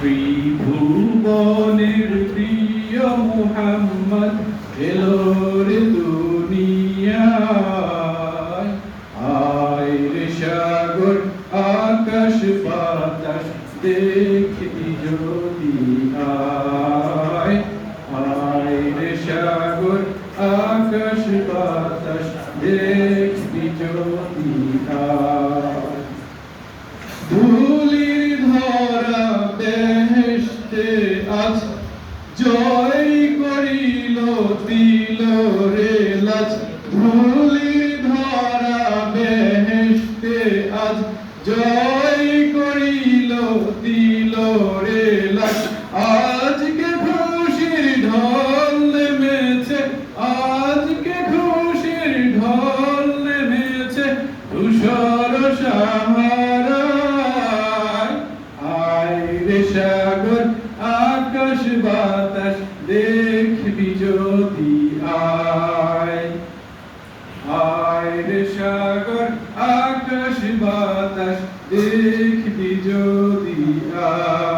ত্রিভুবনের প্রিয় মুহাম্মদ এলো রে দুনিয়ায়। আয় রে সাগর আকাশ বাতাস দেখবি যদি আয়। আয় রে সাগর আকাশ বাতাস দেখবি যদি আয়। ধুলির ধরা বেহেশতে আজ জয় করিল দিল রে লাজ। ধুলির ধরা বেহেশতে আজ জয় করিল দিল রে লাজ। আজকে খুশির ঢল নেমেছে, আজকে খুশির ঢল নেমেছে ধূসর সাহারায়। আয় রে সাগর আকাশ বাতাস দেখবি যদি আয়। আয় রে সাগর আকাশ বাতাস দেখবি যদি আয়।